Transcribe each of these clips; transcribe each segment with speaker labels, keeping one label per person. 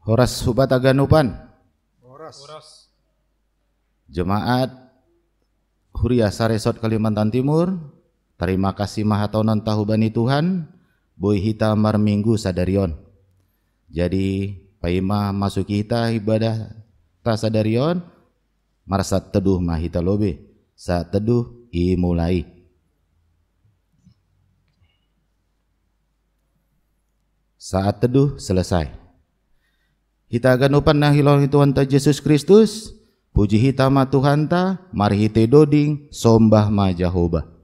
Speaker 1: Horas hubat aganupan.
Speaker 2: Horas.
Speaker 1: Jemaat Huria Saresot Kalimantan Timur, terima kasih mahatonon tahubani Tuhan, boy hita mar minggu sadarion. Jadi paima masuki hita ibadah ta sadarion, marsat teduh mahita lobe, saat teduh mulai. Saat teduh selesai. Hita ganupan na hilong Tuhan ta Yesus Kristus, puji hita ma Tuhan ta, mari hita doding, sombah ma Jehovah.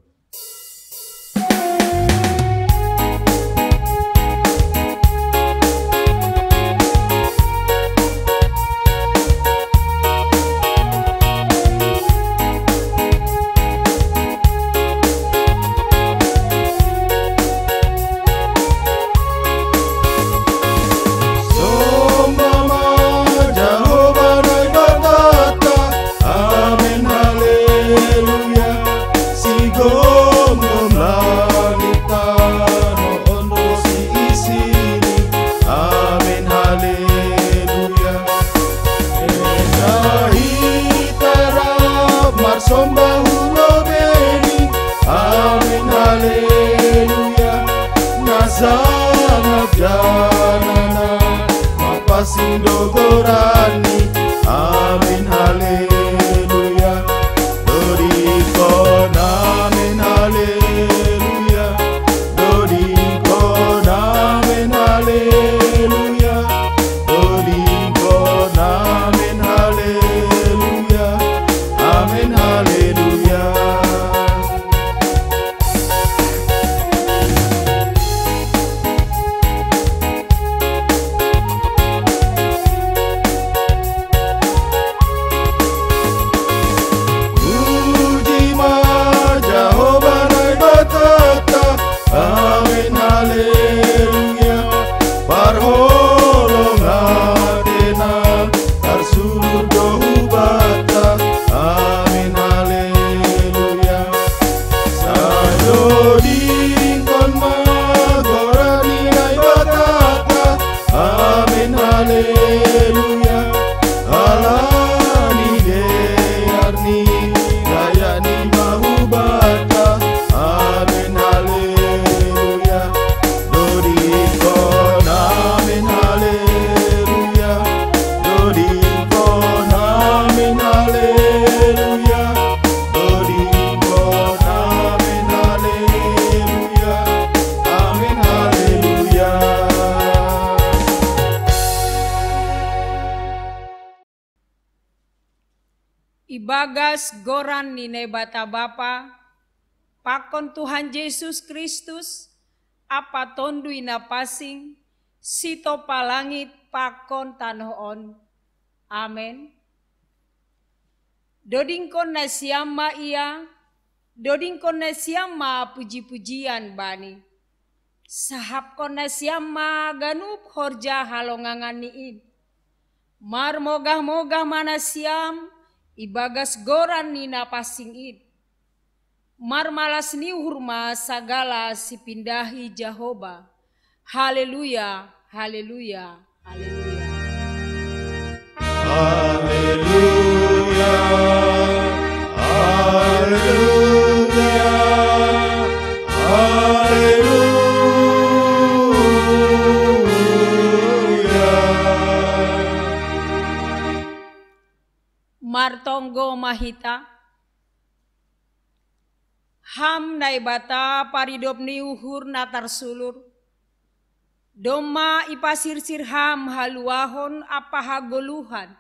Speaker 3: Sindogorani, amin haleluya. Dodikon, amin haleluya. Dodikon, amin haleluya. Dodikon, amin haleluya. Amin haleluya.
Speaker 4: Ibagas goran nine bata bapa, pakon Tuhan Yesus Kristus, apa tondui na pasing, sito palangit pakon tanoon. Amen. Dodingkon na siyama iya, dodingkon na siyama puji-pujian bani. Sahapkon na siyama ganup horja halongangan niin. Marmogah-mogah mana siyam, ibagas goran ni napasing id. Marmalas ni hurma sagala sipindahi Jehovah. Haleluya, haleluya, haleluya.
Speaker 3: Haleluya, haleluya, haleluya.
Speaker 4: Martonggo mahita, ham naibata paridop ni uhur natar sulur, doma ipasirsir ham haluahon apa hagoluhan,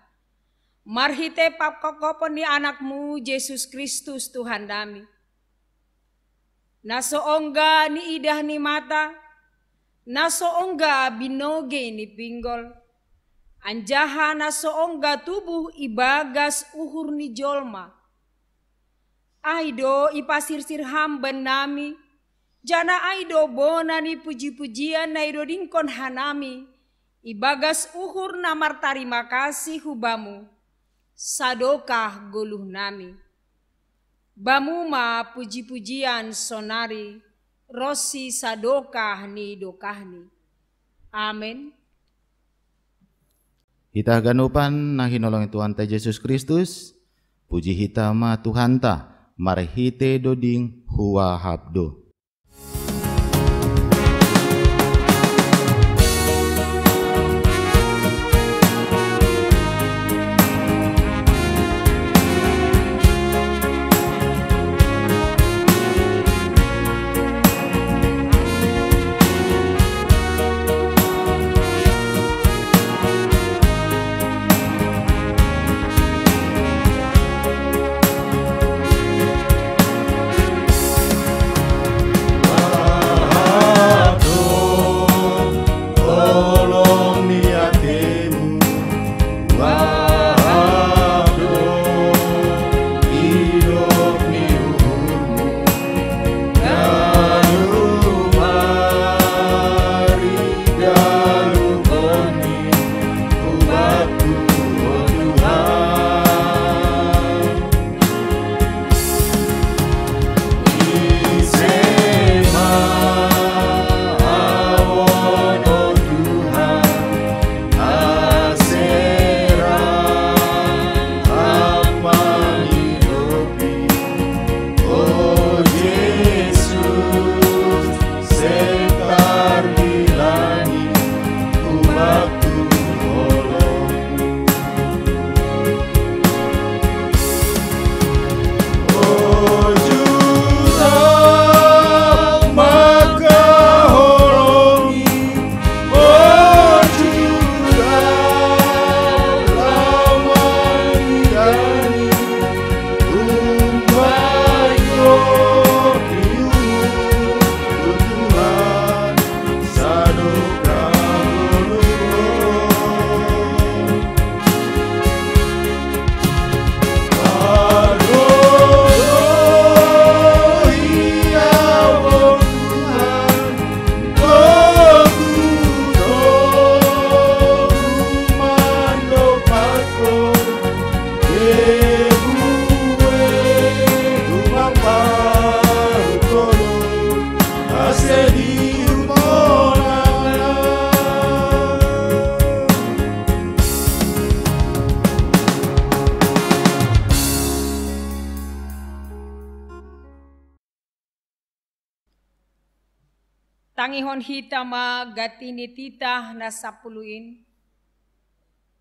Speaker 4: marhite papkokopon ni anakmu Yesus Kristus Tuhan kami. Nasoongga ni idah ni mata, nasoongga binoge ni pinggol, anjaha nasoongga tubuh ibagas uhur ni jolma. Aido ipasirsir ham benami, jana aido bona ni puji-pujian na ido dingkon hanami, ibagas uhur namar tarima kasih hubamu, sadokah goluh nami. Bamuma puji-pujian sonari, rosi sadokah ni dokahni. Amin.
Speaker 1: Hita ganupan na hinolong Tuhan ta Yesus Kristus, puji hita ma Tuhan ta, marhite doding huwa habdo.
Speaker 4: Tangihon hita ma gatini titah na sapuluin.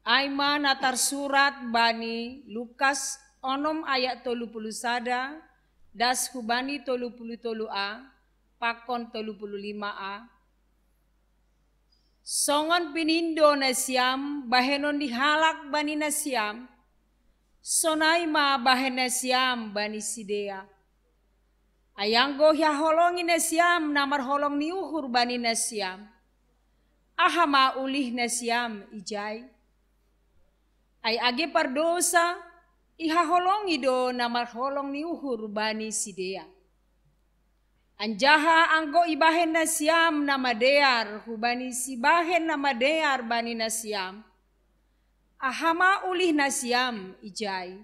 Speaker 4: Aima natar surat bani Lukas 6 ayat 30 das hubani 30a pakon 35a. Songon pinindo na siyam bahenon dihalak bani na siyam. Sonay ma bahen na siyam bani sidea. Ayanggo ya holongi na siyam namar holong ni uhur bani na siyam. Ahama ulih na siyam ijay. Ay agi pardosa iha holongi do namar holong ni uhur bani sidea. Anjaha anggo ibahen na siyam nama dear hubani si bahen nama dear bani na siyam. Ahama ulih na siyam ijay.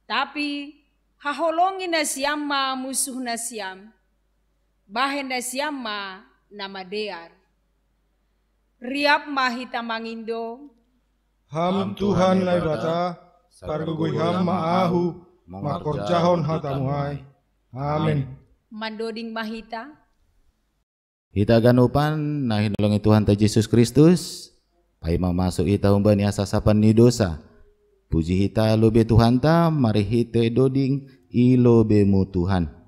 Speaker 4: Tapi haholongi na siyam ma musuh na siyam. Bahen na siyam ma nama dear. Riap mahita mangindo.
Speaker 2: Ham Tuhan lai bata, pargugui ham maahu, makorjahon hatamuhai. Amin.
Speaker 4: Mandoding mahita.
Speaker 1: Hita ganupan na hinolong Tuhan ta Yesus Kristus, pai mamasuk ita umbani asasapan ni dosa. Puji hita lobe Tuhan ta, mari hite doding ilobemu Tuhan.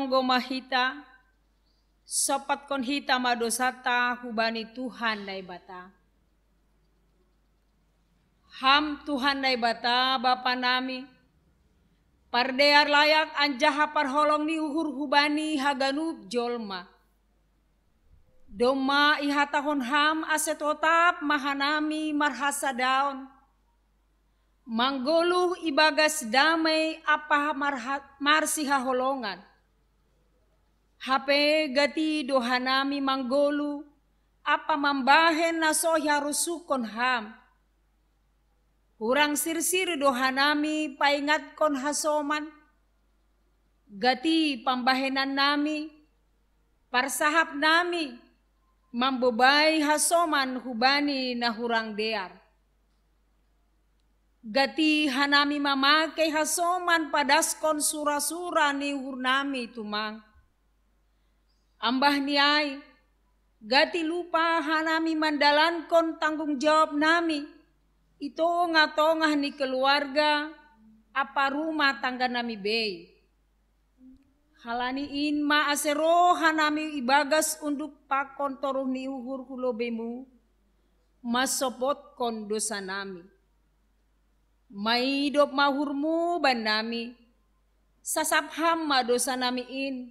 Speaker 4: monggo mahita, sopat kon hita madosata hubani Tuhan nai bata. Ham Tuhan nai bata Bapa nami, pardear layak anjaha parholong ni uhur hubani haganup jolma. Doma ihatahon ham asetotap mahanami marhasa daun. Manggoluh ibagas damai apa marsiha holongan. Hape gati dohanami manggolu apa mambahen nasohya rusukon ham. Hurang sirsir dohanami paingat kon hasoman. Gati pambahenan nami, parsahap nami, mambobai hasoman hubani na hurang dear. Gati hanami mamakai hasoman padaskon sura-sura ni hurnami tumang. Ambah niai, gati lupa hanami mandalankon tanggung jawab nami. Ito ngatongah ni keluarga, apa rumah tangga nami bei. Halani inma asero hanami ibagas unduk pakon toruh ni uhur hulobemu, masopot kon dosa nami. Maidop mahurmu ban nami, sasapham ma dosa nami in.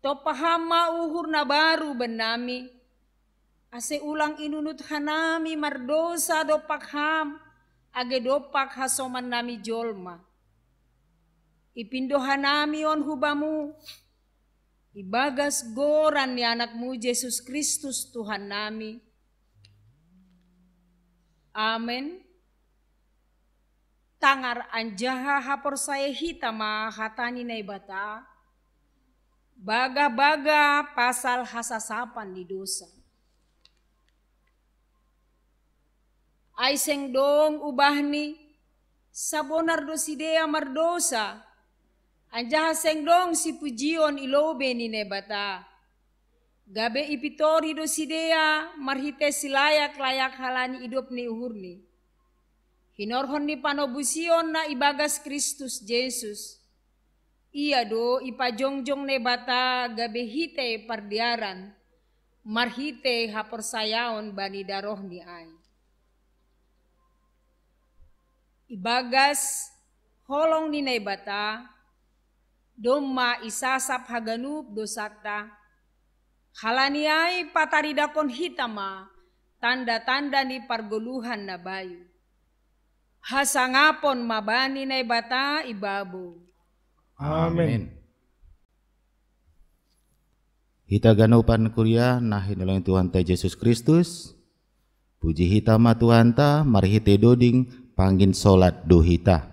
Speaker 4: Topaham ma uhur na baru ban nami. Ase ulang inunut hanami mardosa dopak ham, age dopak hasoman nami jolma. Ipindo hanami on hubamu, ibagas goran ni anakmu Yesus Kristus Tuhan nami. Amen. Tangar anjaha hapor saya hitama hatani nai bata, baga-baga pasal hasasapan di dosa. Ay sengdong ubahni sabonar dosidea mardosa. Anjaha sengdong si pujion ilobe ni nebata. Gabe ipitori dosidea marhite silayak-layak halani idop ni uhurni. Hinorhon ni panobusion na ibagas Kristus Yesus. Iya do ipajongjong nebata gabe hite pardiaran. Marhite haporsayaon bani daroh ni ay. Ibagas holong ni nebata, doma isasap haganup dosata, halaniai pataridakon hitama, tanda-tanda ni pargoluhan na bayu. Hasangapon mabani nebata ibabo.
Speaker 2: Amin.
Speaker 1: Hita ganupan kuria nah hinolong Tuhan ta Yesus Kristus. Puji hitama Tuhan ta, mari hite doding panggin solat dohita.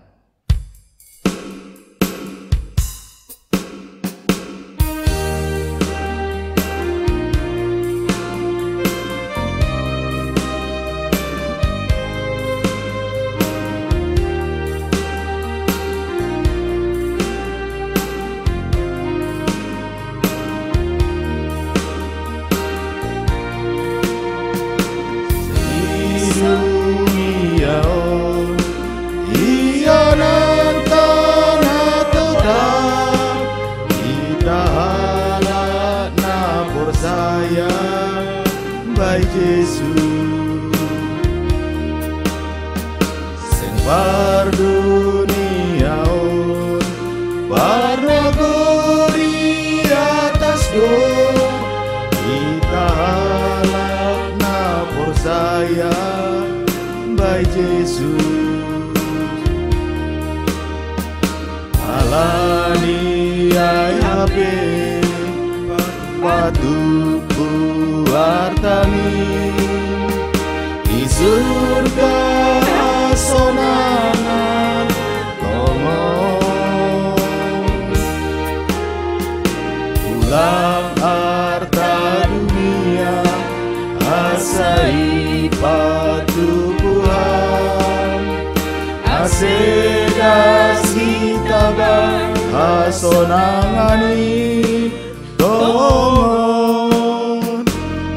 Speaker 3: Sonangani tongon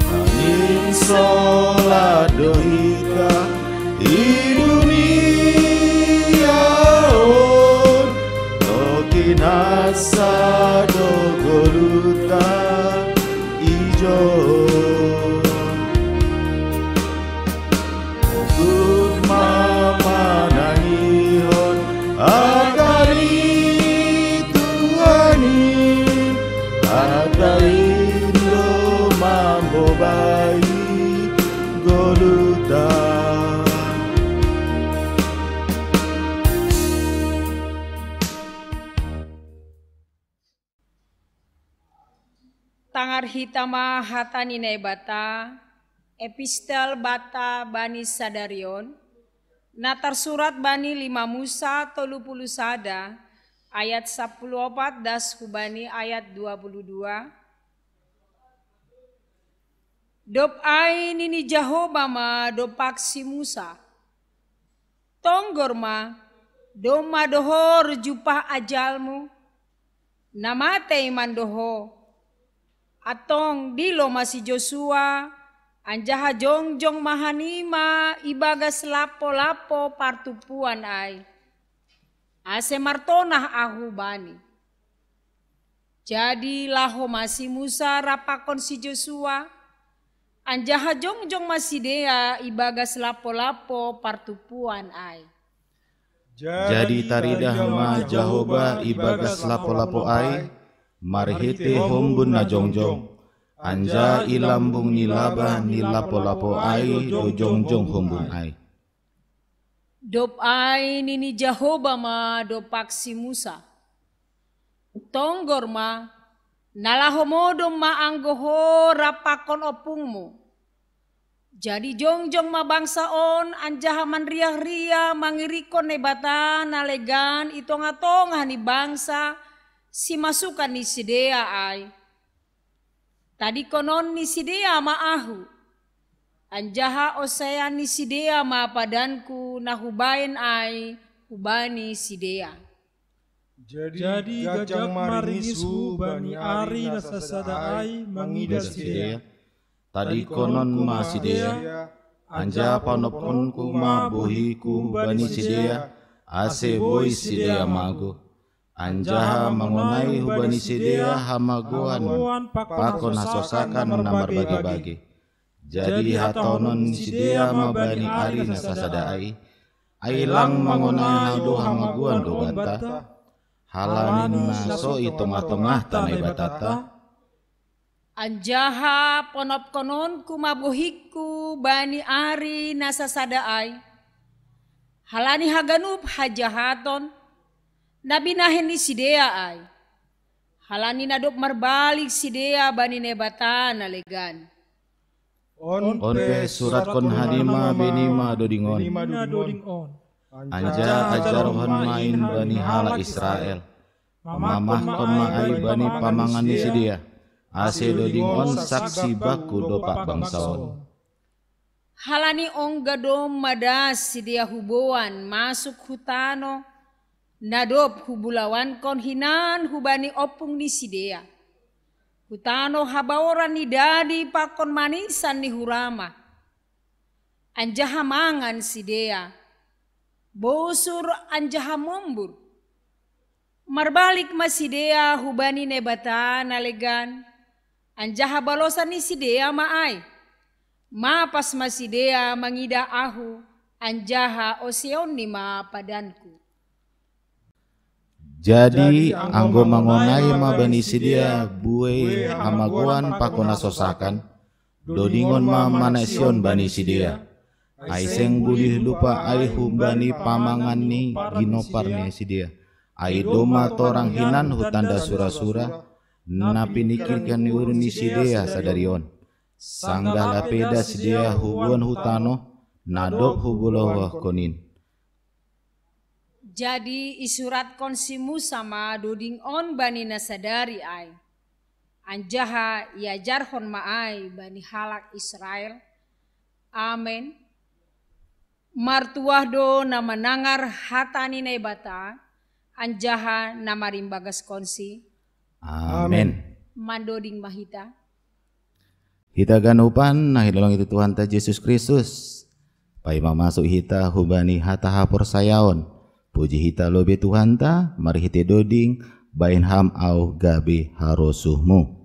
Speaker 3: angin solat dohita di dunia on tokin asa Hata Indo mambo bai goluta.
Speaker 4: Tangar hitama hatani bata, epistel bata bani sadarion, natar surat bani 5 Musa 30 sada, ayat 14 das hubani ayat 22. Dop ai nini Jahoba ma dopak si Musa. Tonggor ma doma dohor jupah ajalmu, namatei mandoho. Atong dilo masih Joshua, anjaha jongjong mahanima ibagas lapo-lapo partupuan ai. Ase martonah ahu bani. Jadi laho masih Musa rapakon si Joshua, anjaha jongjong masih dea ibagas lapo-lapo partupuan ai.
Speaker 1: Jadi taridah ma Jahoba ibagas lapo-lapo ai, marhite hombun na jongjong, anja ilambung nilaba nilapo-lapo ai do jongjong hombun ai.
Speaker 4: Dop ai nini Jahoba ma dopak si Musa. Tonggor ma nalahomodo ma anggoho rapakon opungmu. Jadi jongjong ma bangsa on anjaha man riah-riah mangirikon nebata nalegan itong-atongah ni bangsa si masukan ni sidea ai. Tadi konon ni sidea maahu. Anjaha osea ni sidea ma padanku na hubain ai hubani sidea.
Speaker 2: Jadi gajak maringisu bani ari nasasada ai mangida sidea.
Speaker 1: Tadi konon ma sidea, anja panoponku ma bohiku bani sidea, ase boy sidea mago. Anjaha mengenai hubani sidea hamagoan pakon hasosakan namar bagi-bagi. Jadi hatonon sidea mabani ari nasasadai, ailang mengenai hado hamagoan do bata, halanin naso itong-atongah tanai batata.
Speaker 4: Anjaha ponop konon kumabuhiku bani ari nasasadai, halani haganup hajahaton, nabi nahen ni sidea ai. Halani nadop marbalik sidea bani nebata nalegan.
Speaker 1: Onpe surat kon hanima benima dodingon. Anja ajarohon main bani hala Israel. Mamah kon maai bani pamangan ni sidea. Ase dodingon saksi baku dopak bangsaon.
Speaker 4: Halani onggadom madas sidea huboan masuk hutano. Nadop hubulawan kon hinan hubani opung ni sidea. Hutano habaoran ni dadi pakon manisan ni hurama. Anjaha mangan sidea. Bosur anjaha mombur. Marbalik masidea hubani nebata nalegan. Anjaha balosan ni sidea maai. Mapas masidea mangida ahu. Anjaha oseon ni ma padanku.
Speaker 1: Jadi anggo mangonai ma bani sidea buai hamagoan pakona sosakan, dodingon ma manasion bani sidea. Aiseng bulih lupa ai hubani pamangan ni ginopar ni sidea. Ai doma torang hinan hutanda sura-sura, napi nikirkan ni urun ni sidea sadarion. Sanggah lapeda sidea hubuan hutano, nadop hubuloh konin.
Speaker 4: Jadi isurat konsimu sama doding on bani nasadari ai. Anjaha iajarhon maai bani halak Israel. Amen. Martuah do nama nangar hatani nebata. Anjaha nama rimbagas konsi.
Speaker 1: Amen.
Speaker 4: Mandoding mahita.
Speaker 1: Hita ganupan nah hilolong itu Tuhan ta Yesus Kristus. Pai masuk hita hubani hata hapor sayaon. Puji hita lobe Tuhan ta, mari hita doding, bain ham au gabe harosuhmu.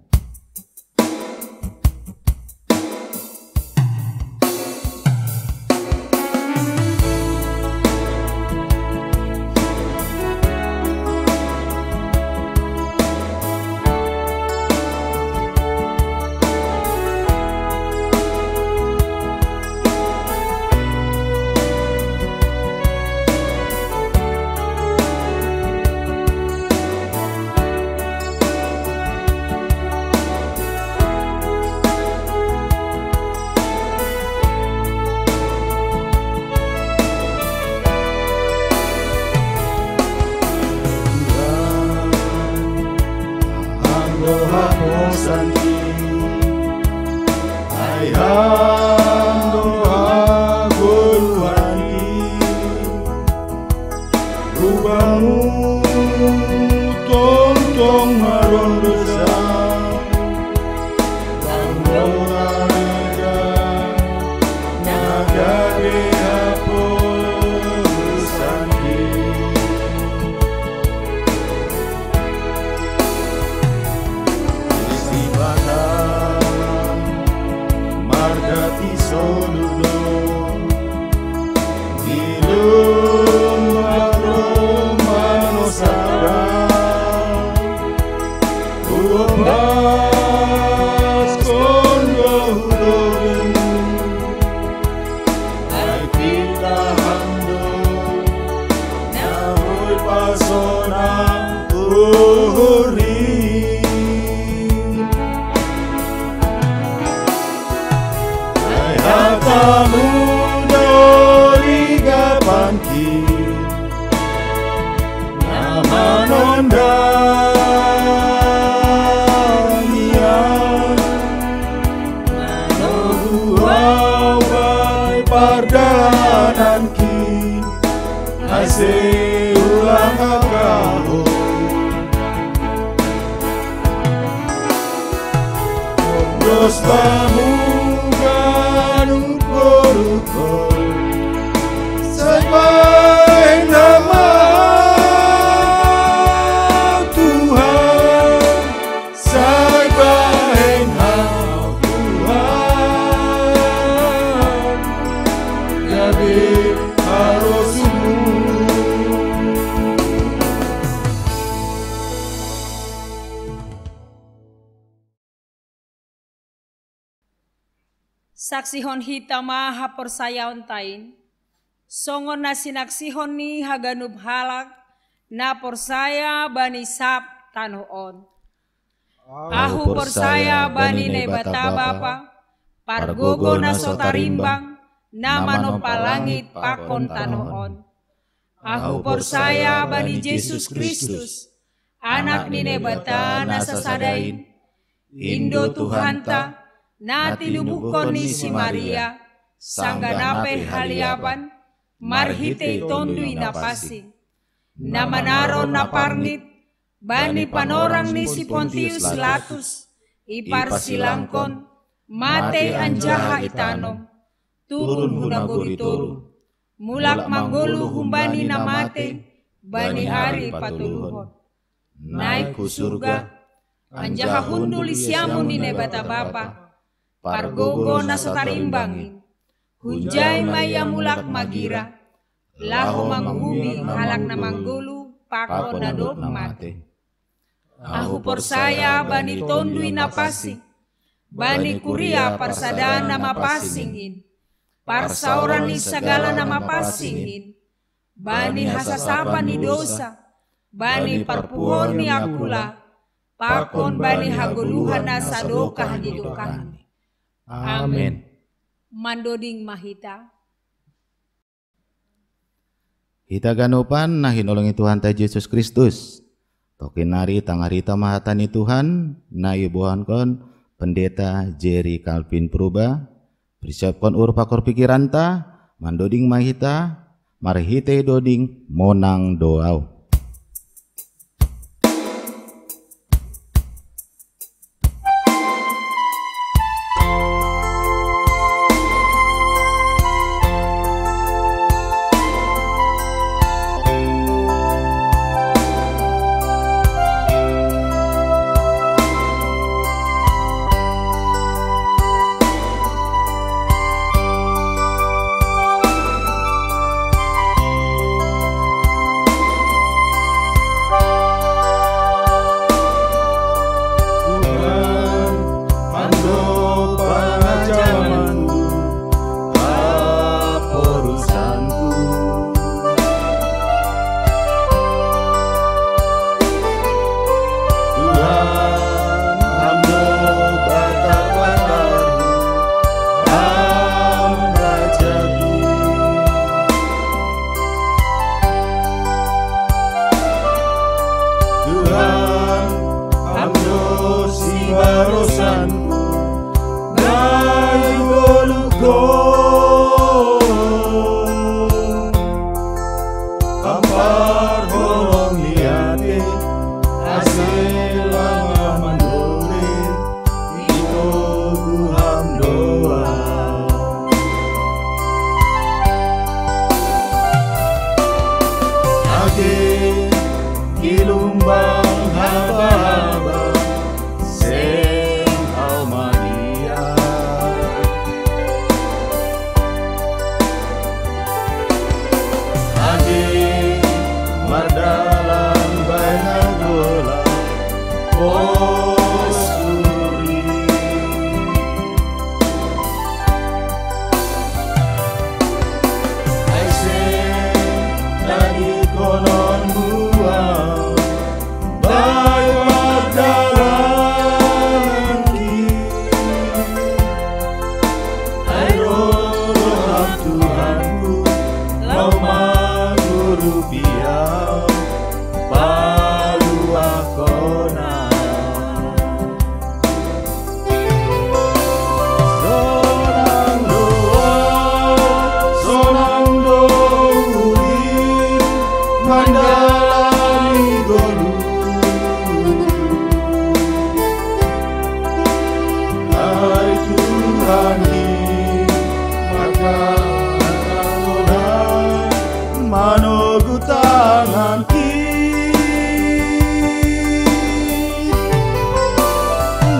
Speaker 3: doamu santi ayam doa guluani rubamu tong maron dosa doa nega naga behapo santi margati soludo ilum aromano sara uobas kondo hudogen ay kita hando nahoy pasona uhuri Hatamu doriga panki namanondanian manohuau bai pardananki ase ulang akaho Dos pamugan korukol Sabay nama Tuhan Sabay nama Tuhan Gabi harosumu
Speaker 4: Saksihon hitama haporsayaon tain, songon na sinaksihon ni haganub halak, na porsaya bani sap tanoon. Ahu porsaya bani nebata bapa, pargogo na sotarimbang, na manopalangit pakon tanoon. Ahu porsaya bani Jesus Kristus, anak ni nebata na sasadain, Indo Tuhanta, na tinubukon ni si Maria, sangganape haliapan, marhite tondui na pasing, na manaron na parnit, bani panorang ni si Pontius Latus, ipar silangkon, mate anjaha itanom, turun hunagurituru, mulak manggulu humbani na mate, bani ari patuluhon, naik ku surga, anjaha hundul isyamu ni nebata bapa, pargogo na sotarimbangin, hujay maya mulak magira, laho manghumi halak na manggulu, pako na dop mate. Ahu porsaya bani tondui na pasing, bani kuria parsada na mapasingin, parsauran ni sagala na mapasingin, bani hasasapan ni dosa, bani parpuhon ni akula, pakon bani haguluhan na sadokah di dukahan. Amin. Mandoding mahita.
Speaker 1: Hita ganupan na hinolongi Tuhan ta Yesus Kristus. Tokinari tangarita mahatani Tuhan na ibuhan kon pendeta Jerry Calvin Purba. Persiapkan pakor pikiranta mandoding mahita marhite doding monang doau.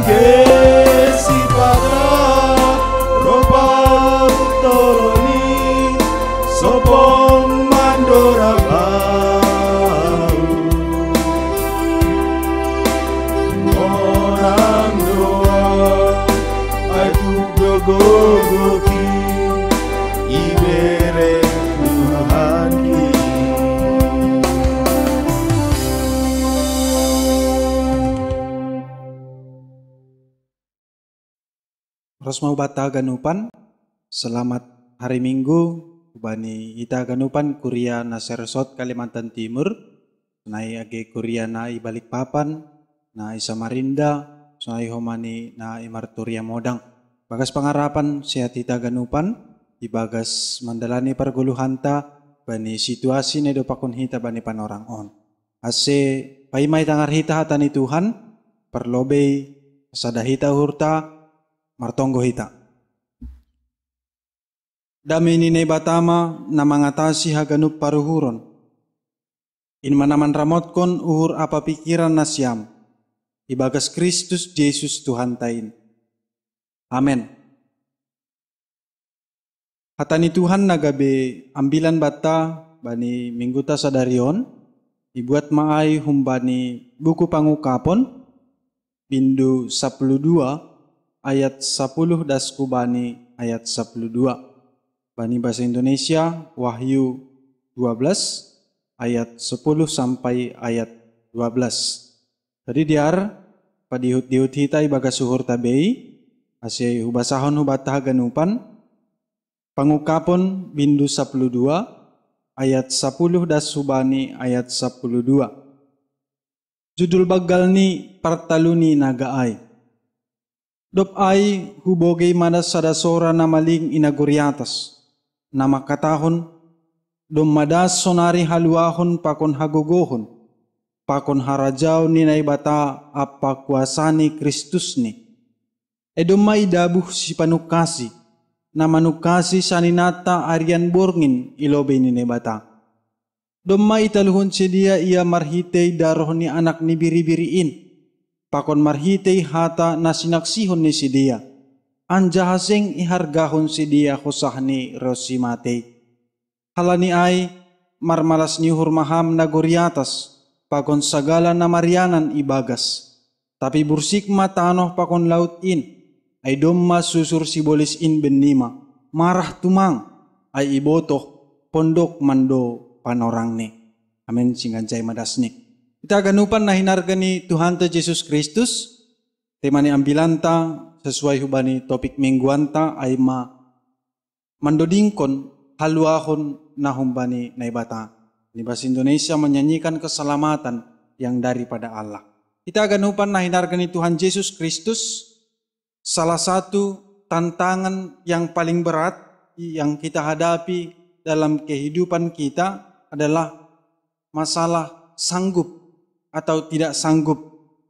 Speaker 3: gesi pada roba toloni sopong mandora bau orang doa aku gogoki ibere Tuhan ki.
Speaker 5: Rosmau bata ganupan, selamat hari Minggu, bani ita ganupan Kuria Nasersot Kalimantan Timur, nai age Kuria na ibalik papan, na Samarinda, nai homani na Marturia Modang. Bagas pangarapan sehat ita ganupan, ibagas mandalani parguluhanta, bani situasi nedo pakun hita bani panorang on. Ase paimay tangar hita hatani Tuhan, perlobei sada hita hurta, martonggo hita. Dami ini batama na mangatasi haganup paruhuron. In manaman ramotkon uhur apa pikiran nasyam. Ibagas Kristus Yesus Tuhan tain. Amen. Hatani Tuhan nagabe ambilan bata bani mingguta sadarion. Ibuat maai humbani buku pangukapon. Bindu 12. Ayat 10 das kubani ayat 12. Bani bahasa Indonesia Wahyu 12 ayat 10 sampai ayat 12. Jadi diar padihut-dihut hita ibaga suhur tabei ase hubasahon hubatah ganupan pangukapon bindu 12 ayat 10 das subani ayat 12. Judul bagal ni partaluni nagaay. Dop ay hubogay manas sadasora na maling inaguriatas. Na makatahon, dom madas sonari haluahon pakon hagogohon. Pakon harajaw ni naibata apa kuasani Kristus ni. Edom maidabuh si panukasi. Na manukasi saninata arian borngin ilobe ni naibata. Dom maitaluhon si dia ia marhitay daroh ni anak ni biri-biriin. Pakon marhitay hata na sinaksihon ni si dia. Anjahaseng ihargahon si dia husah ni Rosimatay. Halani ay marmalas ni hurmaham na guriatas. Pakon sagala na marianan ibagas. Tapi bursik matanoh pakon laut in. Ay domma susur si bolis in benima. Marah tumang ay ibotoh pondok mando panorang ni. Amin singancay madas ni. Kita ganupan na hinarga ni Tuhan ta Yesus Kristus. Tema ni ambilanta sesuai hubani topik mingguanta ay mandodingkon haluahon na humbani naibata. Ni bahasa Indonesia menyanyikan keselamatan yang daripada Allah. Kita ganupan na hinarga ni Tuhan Yesus Kristus. Salah satu tantangan yang paling berat yang kita hadapi dalam kehidupan kita adalah masalah sanggup atau tidak sanggup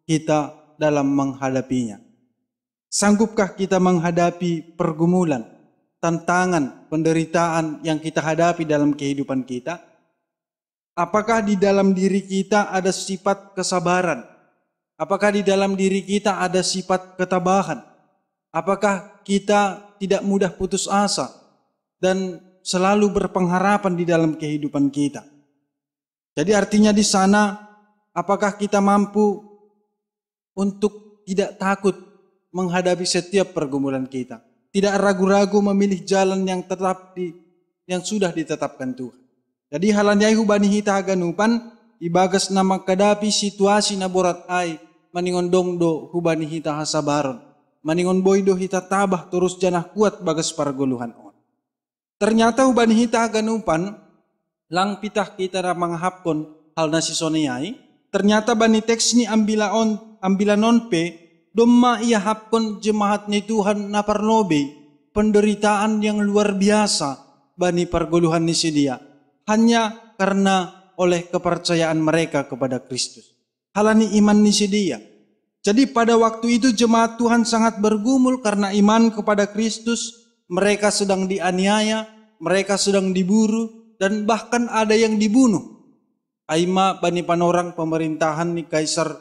Speaker 5: kita dalam menghadapinya. Sanggupkah kita menghadapi pergumulan, tantangan, penderitaan yang kita hadapi dalam kehidupan kita? Apakah di dalam diri kita ada sifat kesabaran? Apakah di dalam diri kita ada sifat ketabahan? Apakah kita tidak mudah putus asa dan selalu berpengharapan di dalam kehidupan kita? Jadi artinya di sana, apakah kita mampu untuk tidak takut menghadapi setiap pergumulan kita? Tidak ragu-ragu memilih jalan yang yang sudah ditetapkan Tuhan. Jadi halanyai hubani hita ganupan ibagas na magkadapi situasi na borat ay maningon dongdo hubani hita hasabaron. Maningon boydo hita tabah terus janah kuat bagas parguluhan on. Ternyata hubani hita ganupan lang pitah kita na manghapon hal na si soneyai. Ternyata bani teks ni ambilanon pe domma ia hapkon jemaat ni Tuhan na parnobe penderitaan yang luar biasa bani perguluhan ni si dia hanya karena oleh kepercayaan mereka kepada Kristus. Halani iman ni si dia. Jadi pada waktu itu jemaat Tuhan sangat bergumul karena iman kepada Kristus. Mereka sedang dianiaya, mereka sedang diburu dan bahkan ada yang dibunuh. Aima bani panorang pemerintahan ni Kaisar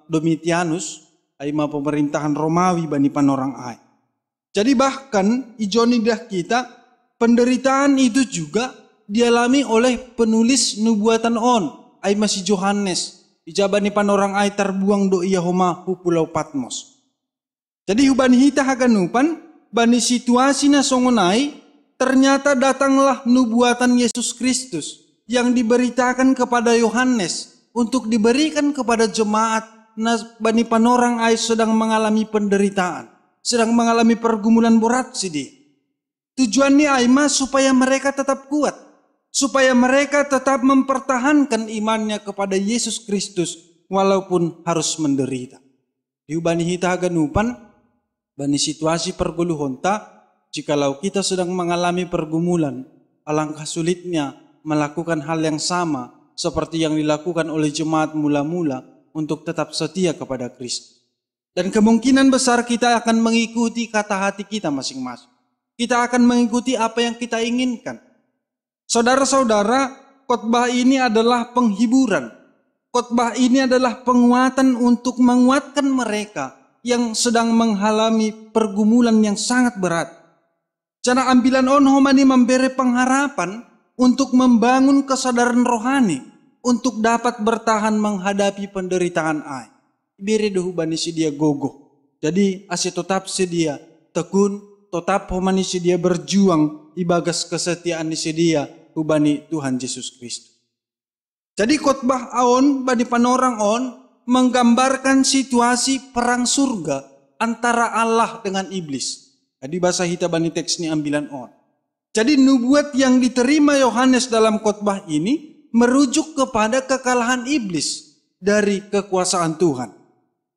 Speaker 5: Domitianus Aima pemerintahan Romawi bani panorang ai. Jadi bahkan ijon dah kita penderitaan itu juga dialami oleh penulis nubuatan on. Aima si Yohanes. Ijabani panorang ai terbuang do ia homa hu pulau Patmos. Jadi hubani hita haganupan bani situasi na songonai ternyata datanglah nubuatan Yesus Kristus yang diberitakan kepada Yohanes untuk diberikan kepada jemaat bani panorang ai sedang mengalami penderitaan, sedang mengalami pergumulan berat sidi. Tujuannya aima supaya mereka tetap kuat, supaya mereka tetap mempertahankan imannya kepada Yesus Kristus walaupun harus menderita. Di bani hita ganupan, bani situasi perguluhonta, jikalau kita sedang mengalami pergumulan, alangkah sulitnya melakukan hal yang sama seperti yang dilakukan oleh jemaat mula-mula untuk tetap setia kepada Kristus. Dan kemungkinan besar kita akan mengikuti kata hati kita masing-masing. Kita akan mengikuti apa yang kita inginkan. Saudara-saudara, khotbah ini adalah penghiburan. Khotbah ini adalah penguatan untuk menguatkan mereka yang sedang mengalami pergumulan yang sangat berat. Cara ambilan onhomani memberi pengharapan untuk membangun kesadaran rohani untuk dapat bertahan menghadapi penderitaan ai. Beri dohu bani sedia gogoh. Jadi asih tetap sedia tekun, tetap homani sedia berjuang ibagas kesetiaan sedia hubani Tuhan Yesus Kristus. Jadi khotbah aon bani panorang on menggambarkan situasi perang surga antara Allah dengan iblis. Jadi bahasa hita bani teks ini ambilan on. Jadi nubuat yang diterima Yohanes dalam khotbah ini merujuk kepada kekalahan iblis dari kekuasaan Tuhan.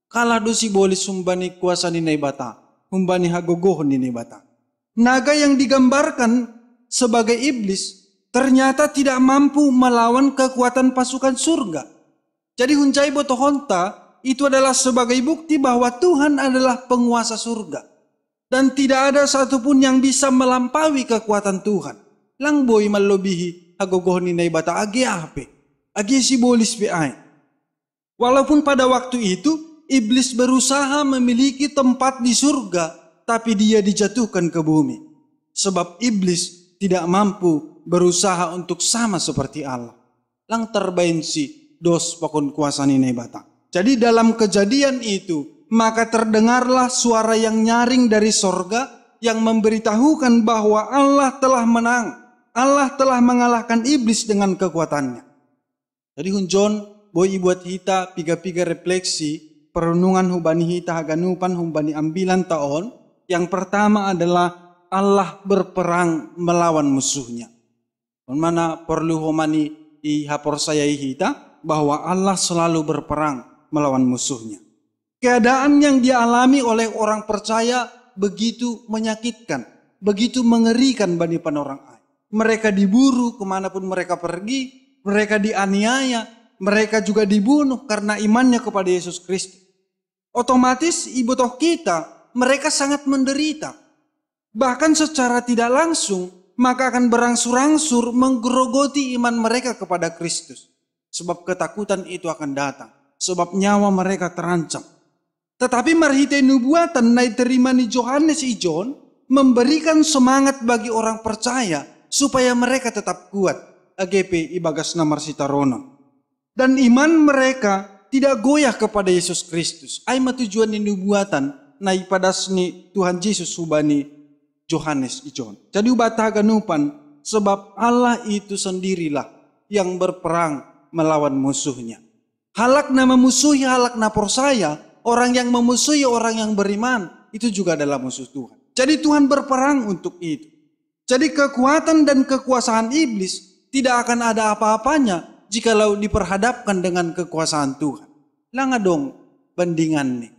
Speaker 5: Kalah dosi boleh sumbani kuasa ninai bata, humbani hagogoh ninai bata. Naga yang digambarkan sebagai iblis ternyata tidak mampu melawan kekuatan pasukan surga. Jadi hunjai botohonta itu adalah sebagai bukti bahwa Tuhan adalah penguasa surga. Dan tidak ada satupun yang bisa melampaui kekuatan Tuhan. Lang boy malobihi agogoh ninai bata agi ape, agi si bolis ai. Walaupun pada waktu itu iblis berusaha memiliki tempat di surga, tapi dia dijatuhkan ke bumi. Sebab iblis tidak mampu berusaha untuk sama seperti Allah. Lang terbensi dos pakon kuasa ninai bata. Jadi dalam kejadian itu, maka terdengarlah suara yang nyaring dari sorga yang memberitahukan bahwa Allah telah menang. Allah telah mengalahkan iblis dengan kekuatannya. Jadi hunjon, boy buat hita piga-piga refleksi, perenungan hubani hita haganupan hubani ambilan taon. Yang pertama adalah Allah berperang melawan musuhnya. Mana perlu homani i hapor saya hita bahwa Allah selalu berperang melawan musuhnya. Keadaan yang dialami oleh orang percaya begitu menyakitkan, begitu mengerikan bani panorang ai. Mereka diburu kemanapun mereka pergi, mereka dianiaya, mereka juga dibunuh karena imannya kepada Yesus Kristus. Otomatis ibu toh kita, mereka sangat menderita. Bahkan secara tidak langsung, maka akan berangsur-angsur menggerogoti iman mereka kepada Kristus. Sebab ketakutan itu akan datang, sebab nyawa mereka terancam. Tetapi marhite nubuatan na terima ni Yohanes ijon memberikan semangat bagi orang percaya supaya mereka tetap kuat. AGP ibagas namar sitarono. Dan iman mereka tidak goyah kepada Yesus Kristus. Ai tujuan ni nubuatan na ipadas ni Tuhan Yesus hubani Yohanes ijon. Jadi ubata ganupan sebab Allah itu sendirilah yang berperang melawan musuhnya. Halak na memusuhi halak na persaya, orang yang memusuhi orang yang beriman itu juga adalah musuh Tuhan. Jadi Tuhan berperang untuk itu. Jadi kekuatan dan kekuasaan iblis tidak akan ada apa-apanya jikalau diperhadapkan dengan kekuasaan Tuhan. Langa dong bandingan nih.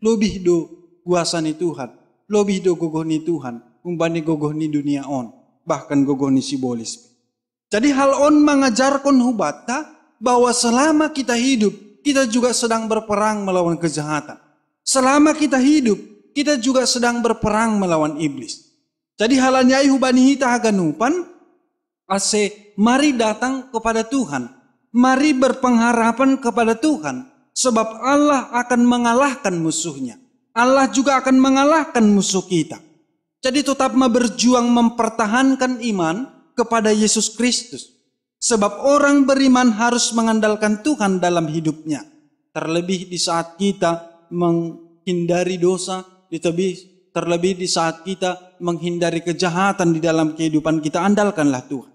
Speaker 5: Lebih do kuasa ni Tuhan, lebih do gogoh ni Tuhan, umpani gogoh ni dunia on, bahkan gogoh ni sibolis. Jadi hal on mengajarkan hubata bahwa selama kita hidup, kita juga sedang berperang melawan kejahatan. Selama kita hidup, kita juga sedang berperang melawan iblis. Jadi halanya hubani hita haganupan, mari datang kepada Tuhan. Mari berpengharapan kepada Tuhan. Sebab Allah akan mengalahkan musuhnya. Allah juga akan mengalahkan musuh kita. Jadi tetap berjuang mempertahankan iman kepada Yesus Kristus. Sebab orang beriman harus mengandalkan Tuhan dalam hidupnya. Terlebih di saat kita menghindari dosa, terlebih di saat kita menghindari kejahatan di dalam kehidupan kita, andalkanlah Tuhan.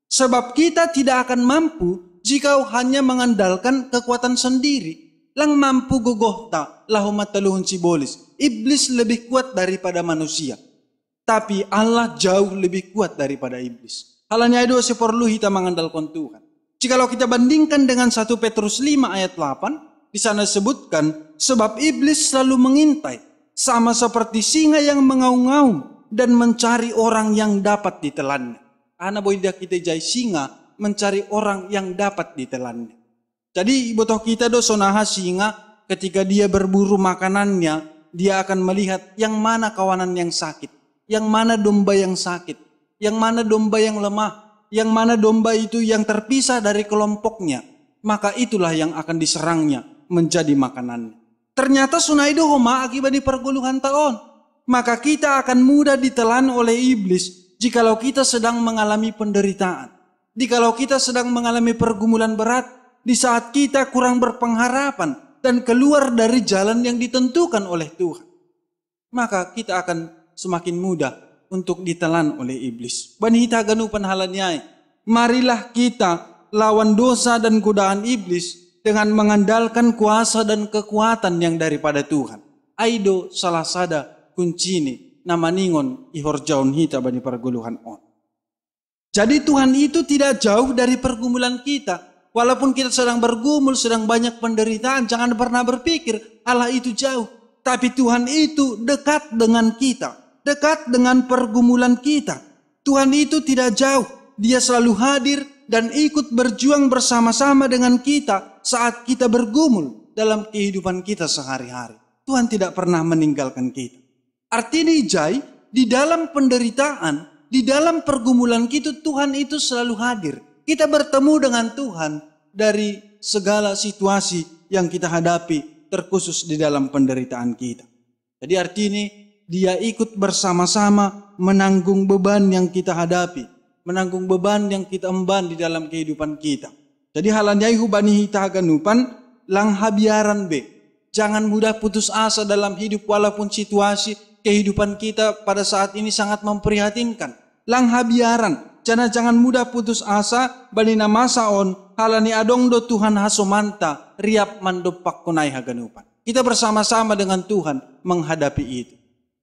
Speaker 5: Sebab kita tidak akan mampu jika hanya mengandalkan kekuatan sendiri. Lang mampu gogohta lahumataluhun sibolis. Iblis lebih kuat daripada manusia. Tapi Allah jauh lebih kuat daripada iblis. Halanya itu perlu kita mengandalkan Tuhan. Jikalau kita bandingkan dengan 1 Petrus 5 ayat 8, di sana disebutkan, sebab iblis selalu mengintai, sama seperti singa yang mengaum-ngaum dan mencari orang yang dapat ditelannya. Ana boidah kita jai singa mencari orang yang dapat ditelannya. Jadi botoh kita sonaha singa ketika dia berburu makanannya, dia akan melihat yang mana kawanan yang sakit, yang mana domba yang sakit, yang mana domba yang lemah, yang mana domba itu yang terpisah dari kelompoknya, maka itulah yang akan diserangnya menjadi makanannya. Ternyata sunaido homa akibat di perguluhan tahun, maka kita akan mudah ditelan oleh iblis jikalau kita sedang mengalami penderitaan, jikalau kita sedang mengalami pergumulan berat, di saat kita kurang berpengharapan dan keluar dari jalan yang ditentukan oleh Tuhan, maka kita akan semakin mudah untuk ditelan oleh iblis. Bani hita ganupan halanyai, marilah kita lawan dosa dan godaan iblis dengan mengandalkan kuasa dan kekuatan yang daripada Tuhan. Aido salah sada kuncini nama ningon ihorjaun hita bani perguluhan on. Jadi Tuhan itu tidak jauh dari pergumulan kita. Walaupun kita sedang bergumul, sedang banyak penderitaan, jangan pernah berpikir Allah itu jauh. Tapi Tuhan itu dekat dengan kita, dekat dengan pergumulan kita. Tuhan itu tidak jauh, Dia selalu hadir dan ikut berjuang bersama-sama dengan kita saat kita bergumul dalam kehidupan kita sehari-hari. Tuhan tidak pernah meninggalkan kita. Artinya Jai, di dalam penderitaan, di dalam pergumulan kita, Tuhan itu selalu hadir. Kita bertemu dengan Tuhan dari segala situasi yang kita hadapi, terkhusus di dalam penderitaan kita. Jadi artinya Dia ikut bersama-sama menanggung beban yang kita hadapi, menanggung beban yang kita emban di dalam kehidupan kita. Jadi halanyai hubani hita ganupan lang habiaran be. Jangan mudah putus asa dalam hidup walaupun situasi kehidupan kita pada saat ini sangat memprihatinkan. Lang habiaran. Jangan mudah putus asa bani namasaon halani adong do Tuhan hasomanta riap mandopak kunai haganupan. Kita bersama-sama dengan Tuhan menghadapi itu.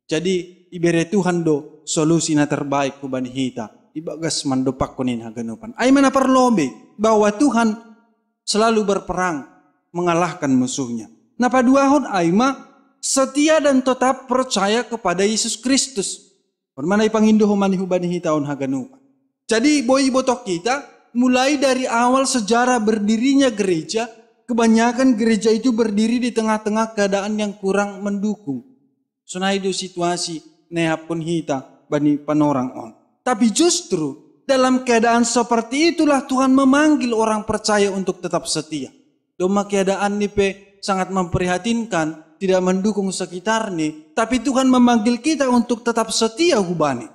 Speaker 5: Jadi ibere Tuhan do solusi na terbaik ku bani hita ibagas mandopak kunin haganupan. Ay mana perlobe bahwa Tuhan selalu berperang mengalahkan musuhnya. Nah paduahon aima setia dan tetap percaya kepada Yesus Kristus. Permanai pangindu humani hubani hita on haganupan. Jadi boi botok kita mulai dari awal sejarah berdirinya gereja, kebanyakan gereja itu berdiri di tengah-tengah keadaan yang kurang mendukung. Sunaido situasi nehapun hita bani panorang on. Tapi justru dalam keadaan seperti itulah Tuhan memanggil orang percaya untuk tetap setia. Doma keadaan nipe sangat memprihatinkan, tidak mendukung sekitar nih, tapi Tuhan memanggil kita untuk tetap setia hubani.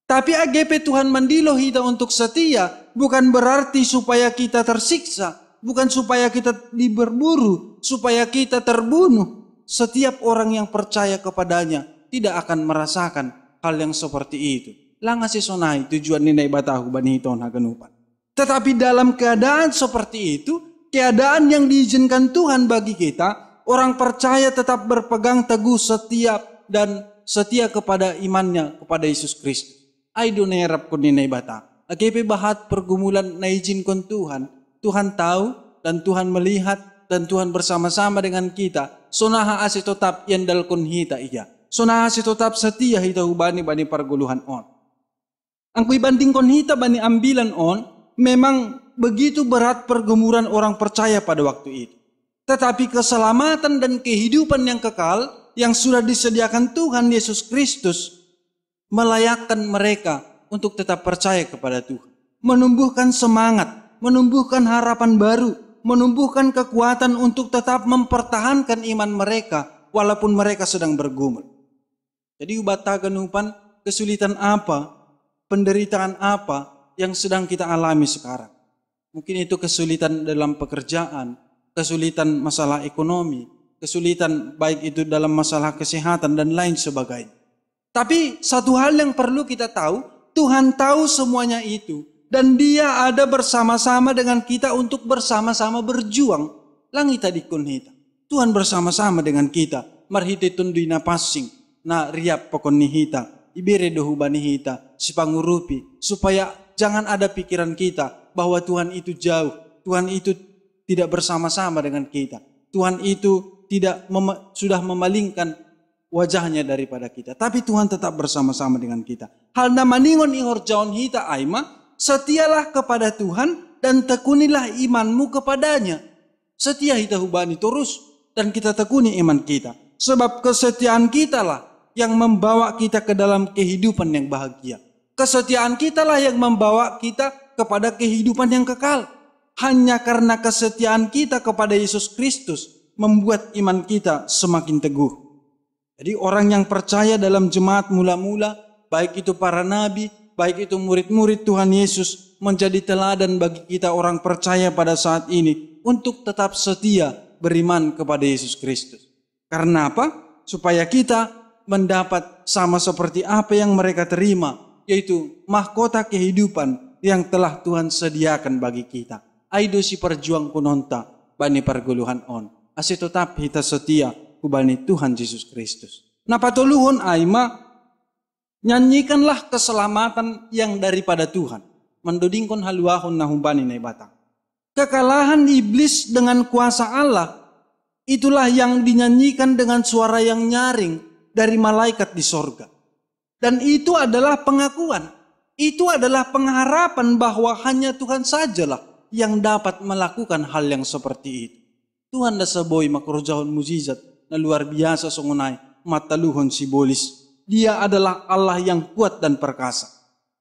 Speaker 5: Tapi AGP Tuhan mandilo kita untuk setia bukan berarti supaya kita tersiksa, bukan supaya kita diberburu, supaya kita terbunuh. Setiap orang yang percaya kepadanya tidak akan merasakan hal yang seperti itu. Langasi sonai tujuan ninai batahu bani hiton haganupan. Tetapi dalam keadaan seperti itu, keadaan yang diizinkan Tuhan bagi kita, orang percaya tetap berpegang teguh setiap dan setia kepada imannya kepada Yesus Kristus. Aido nerap kuninai bata. AGP bahat pergumulan na izinkan Tuhan. Tuhan tahu dan Tuhan melihat dan Tuhan bersama-sama dengan kita. Sonaha ase tetap yandal kun hita iya. Sonaha ase tetap setia hita hubani bani perguluhan on. Ang kuibanding kon hita bani ambilan on, memang begitu berat pergumulan orang percaya pada waktu itu. Tetapi keselamatan dan kehidupan yang kekal yang sudah disediakan Tuhan Yesus Kristus melayakkan mereka untuk tetap percaya kepada Tuhan. Menumbuhkan semangat, menumbuhkan harapan baru menumbuhkan kekuatan untuk tetap mempertahankan iman mereka walaupun mereka sedang bergumul. Jadi ubatagan upan kesulitan apa, penderitaan apa yang sedang kita alami sekarang. Mungkin itu kesulitan dalam pekerjaan, kesulitan masalah ekonomi, kesulitan baik itu dalam masalah kesehatan dan lain sebagainya. Tapi satu hal yang perlu kita tahu, Tuhan tahu semuanya itu. Dan Dia ada bersama-sama dengan kita untuk bersama-sama berjuang. Langita di kunhita. Tuhan bersama-sama dengan kita. Marhite tunduina passing. Na riap pokon nihita. Ibere dohuba nihita. Sipangurupi. Supaya jangan ada pikiran kita bahwa Tuhan itu jauh. Tuhan itu tidak bersama-sama dengan kita. Tuhan itu sudah memalingkan wajahnya daripada kita. Tapi Tuhan tetap bersama-sama dengan kita. Hal namaningon ihor jaon hita aima. Setialah kepada Tuhan dan tekunilah imanmu kepadanya. Setia kita hubani terus dan kita tekuni iman kita. Sebab kesetiaan kita lah yang membawa kita ke dalam kehidupan yang bahagia. Kesetiaan kita lah yang membawa kita kepada kehidupan yang kekal. Hanya karena kesetiaan kita kepada Yesus Kristus membuat iman kita semakin teguh. Jadi orang yang percaya dalam jemaat mula-mula, baik itu para nabi, baik itu murid-murid Tuhan Yesus, menjadi teladan bagi kita orang percaya pada saat ini untuk tetap setia beriman kepada Yesus Kristus. Karena apa? Supaya kita mendapat sama seperti apa yang mereka terima, yaitu mahkota kehidupan yang telah Tuhan sediakan bagi kita. Aido si perjuang kunonta bani perguluhan on. Asih tetap kita setia kubani Tuhan Yesus Kristus. Nah patuluhon aima, nyanyikanlah keselamatan yang daripada Tuhan. Mendodingkon haluahon nahumbani naibata. Kekalahan iblis dengan kuasa Allah, itulah yang dinyanyikan dengan suara yang nyaring dari malaikat di sorga. Dan itu adalah pengakuan. Itu adalah pengharapan bahwa hanya Tuhan sajalah yang dapat melakukan hal yang seperti itu. Tuhan dah seboi makrojahon mujizat na luar biasa songunai mataluhon sibolis. Dia adalah Allah yang kuat dan perkasa.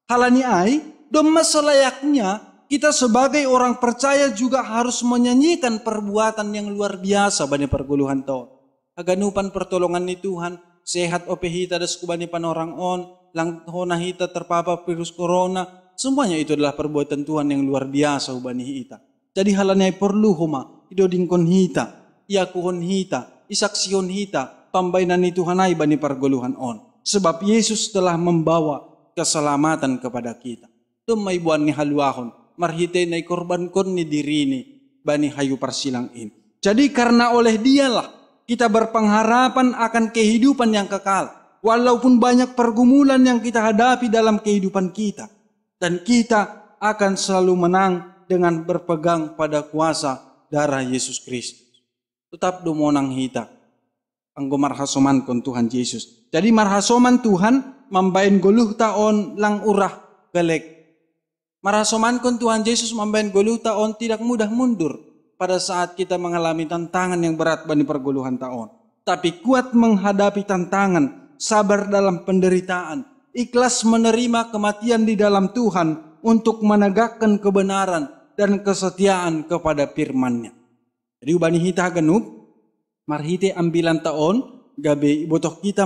Speaker 5: Halani ai, doma selayaknya kita sebagai orang percaya juga harus menyanyikan perbuatan yang luar biasa bani perguluhan tahun. Aganupan pertolongan ni Tuhan, sehat opehita das kubani panorang on, lang hona hita terpapar virus corona, semuanya itu adalah perbuatan Tuhan yang luar biasa ubani hita. Jadi halani ai perlu huma, idodingkon hita, iakuhon hita, isaksion hita, pambainan ni Tuhan ai bani perguluhan on. Sebab Yesus telah membawa keselamatan kepada kita. Tumay buan ni haluahon, marhite na korban kon ni dirini, bani hayu parsilang in. Jadi karena oleh Dialah kita berpengharapan akan kehidupan yang kekal. Walaupun banyak pergumulan yang kita hadapi dalam kehidupan kita. Dan kita akan selalu menang dengan berpegang pada kuasa darah Yesus Kristus. Tetap dumonang hita. Anggo marhasoman kon Tuhan Yesus. Jadi marhasoman Tuhan mambain goluh taon lang urah galek. Marhasoman kon Tuhan Yesus mambain goluh taon tidak mudah mundur pada saat kita mengalami tantangan yang berat bani perguluhan taon. Tapi kuat menghadapi tantangan, sabar dalam penderitaan, ikhlas menerima kematian di dalam Tuhan untuk menegakkan kebenaran dan kesetiaan kepada firman-Nya. Jadi ubani hita genuk marhite ambilan taon gabe botoh kita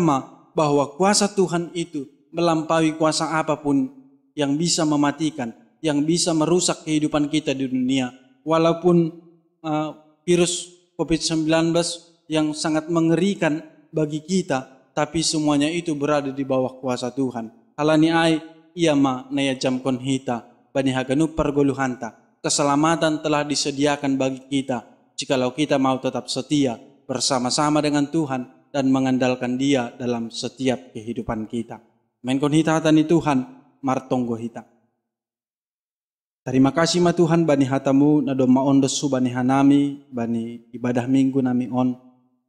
Speaker 5: bahwa kuasa Tuhan itu melampaui kuasa apapun yang bisa mematikan, yang bisa merusak kehidupan kita di dunia. Walaupun virus COVID-19 yang sangat mengerikan bagi kita, tapi semuanya itu berada di bawah kuasa Tuhan. Halani ai ia naya jamkon hita bani haganu pergoluhanta. Keselamatan telah disediakan bagi kita jikalau kita mau tetap setia bersama-sama dengan Tuhan dan mengandalkan Dia dalam setiap kehidupan kita. Menkon hita hatani Tuhan, martonggo hita. Terima kasih ma Tuhan bani hatamu na doma ondos su bani hanami, bani ibadah minggu nami on.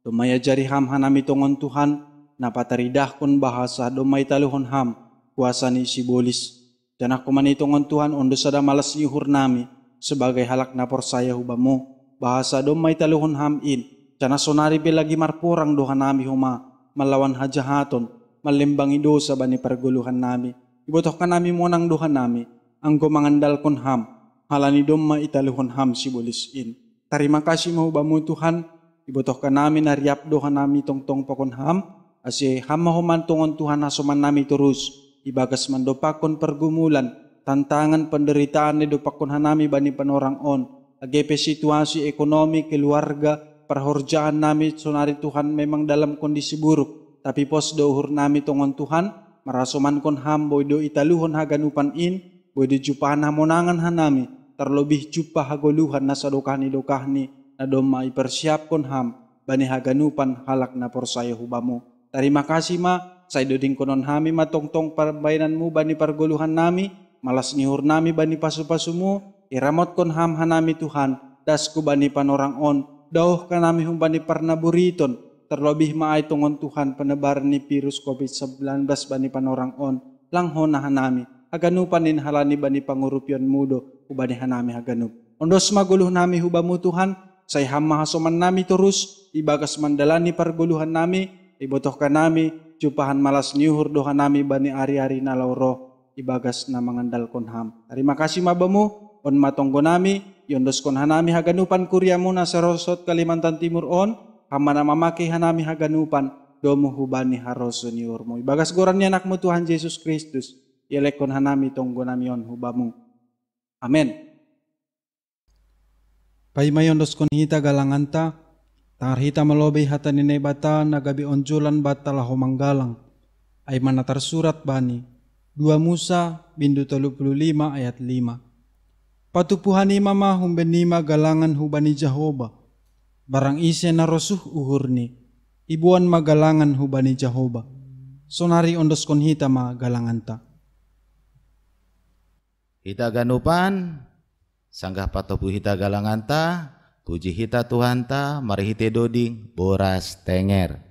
Speaker 5: Domaya jari ham hanami tongon Tuhan, na pataridah kun bahasa domay taluhon ham, kuasa ni sibolis. Dan aku manitongon Tuhan ondos sada malas yuhur nami, sebagai halak na porsaya hubamu, bahasa domay taluhon ham in. Jana sonari be lagi marporang doha nami huma, melawan hajahaton, malimbangi dosa bani perguluhan nami. Ibotohkan nami monang doha nami, anggo mangandalkon ham, halani domma italuhon ham sibolis in. Terima kasih mau bamu Tuhan, ibotohkan nami nariap doha nami tong pakon ham, ase ham mahoman tongon Tuhan asoman nami terus, ibagas mandopakon pergumulan, tantangan penderitaan idopakon hanami bani panorang on, agepe situasi ekonomi keluarga, perhorjaan nami sonari Tuhan memang dalam kondisi buruk, tapi pos dohur nami tongon Tuhan, marasoman kon ham boydo italuhon haganupan boydo jupahan hamonangan hanami, terlebih jupa hagoluhan nasadokahni na doma ipersiapkon ham, bani haganupan halak na porsaya hubamu. Terima kasih ma, saya doding konon hami matongtong perbainanmu bani pargoluhan nami, malas nihur nami bani pasu-pasumu, iramot kon ham hanami Tuhan, dasku bani panorang on, dauh kanami hum bani parnaburiton, terlebih maay tongon Tuhan penebaran ni virus COVID-19 bani panorang on, langhon na hanami, haganupan nin halani bani pangurupyon mudo, ubani hanami haganup. Ondos maguluh nami hubamu Tuhan, say hamma hasoman nami terus, ibagas mandalani parguluhan nami, ibotohkan nami, jupahan malas nyuhur doha nami bani ari-ari na lauro, ibagas na mangandalkon ham. Terima kasih mabamu, on matonggo nami, yondos kon hanami haganupan kuryamu na serosot Kalimantan Timur on, hamana mamaki hanami haganupan, domu hubani haroso niurmu. Ibagas goran ni anakmu Tuhan Yesus Kristus, yelekon hanami tonggo nami on hubamu. Amen. Paimayondos kon hita galanganta, tangar hita melobi hata nene bata nagabi onjulan bata laho manggalang. Ay mana tersurat bani, 2 Musa bindu 35 ayat 5. Patupuhani mama humbenima galangan hubani Jahoba, barang ise na rosuh uhurni, ibuan magalangan hubani Jahoba. Sonari ondos kon hita magalanganta.
Speaker 1: Hita ganupan, sanggah patopu hita galanganta, puji hita Tuhanta, mari hite doding, boras tenger.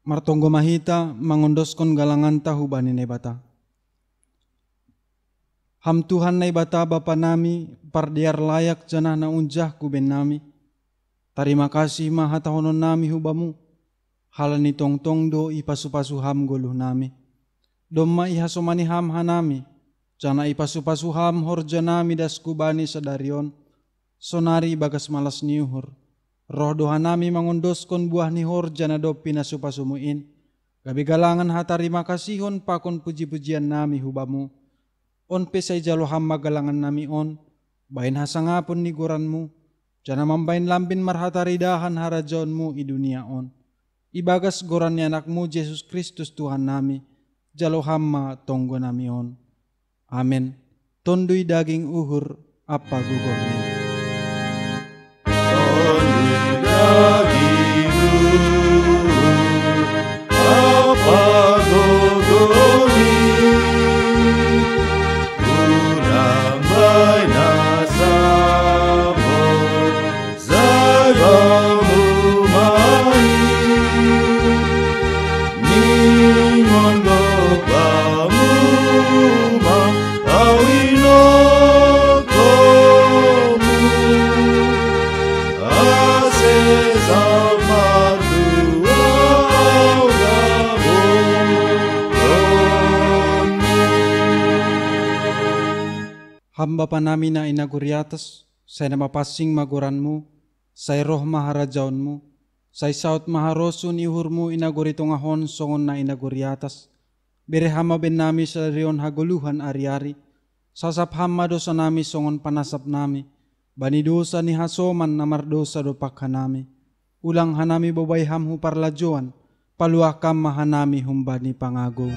Speaker 5: Martonggo mahita mangondoskon galangan tahu bani nebata. Ham Tuhan nebata Bapa nami pardiar layak janah na unjah kuben nami. Terima kasih maha tahonon nami hubamu. Halani tongtong do ipasu-pasu ham goluh nami. Domma ihasomani ham hanami. Jana ipasu-pasu ham horja nami das kubani sadarion. Sonari bagas malas niuhur. Roh doha nami mangondoskon buah nihor jana dopi na supasumuin. Gabi galangan hatarima kasihon pakon puji-pujian nami hubamu. On pesay jalo hamma galangan nami on. Bain hasangapon ni goranmu. Jana mambain lampin marhataridahan harajaonmu i dunia on. Ibagas goran ni anakmu Yesus Kristus Tuhan nami. Jalo hamma tonggo nami on. Amin. Tondui daging uhur apa gugornya.
Speaker 3: Daging uhur apa gugornya. Urang bainasamo zaibamu mai. Ningon gopamu ma awino komu.
Speaker 5: Hamba pa namin na inaguriatas, say namapasing maguranmu, say roh maharajaonmu, say saut maharosun ihurmu inagurito ngahon songon na inaguriatas. Bere hama ben nami sa riyon haguluhan ari-ari, sasap hama dosa nami songon panasap nami, bani dosa ni hasoman na mardosa dopak hanami. Ulang hanami babay hamhu parlajuan, paluakam mahanami humbani pangago.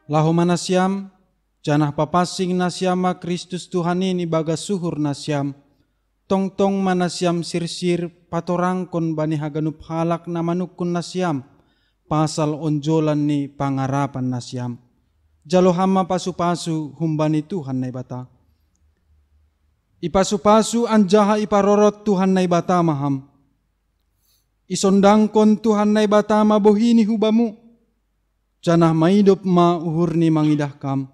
Speaker 5: Lahu manasyam, janah papasing nasyama Kristus Tuhan ini bagas suhur nasyam. Tong-tong manasyam sir-sir patorangkon bani haganup halak na manukun nasyam. Pasal onjolan ni pangarapan nasyam. Jalo hama pasu-pasu humbani Tuhan na ibata. Ipasu-pasu anjaha iparorot Tuhan na ibata maham. Isondangkon Tuhan na ibata mabohini hubamu. Janah maidop ma uhur ni mangidah kam.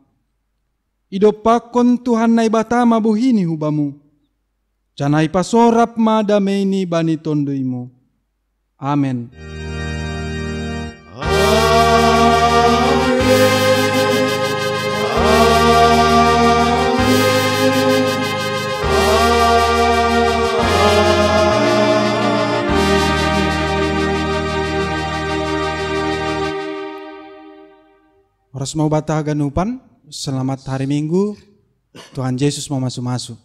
Speaker 5: Idop pakon Tuhan na ibata mabuhini hubamu. Janah ipasorap ma damai ni bani tondoimu. Amen. Oras mau batah ganupan, selamat hari Minggu, Tuhan Yesus mau masuk-masuk.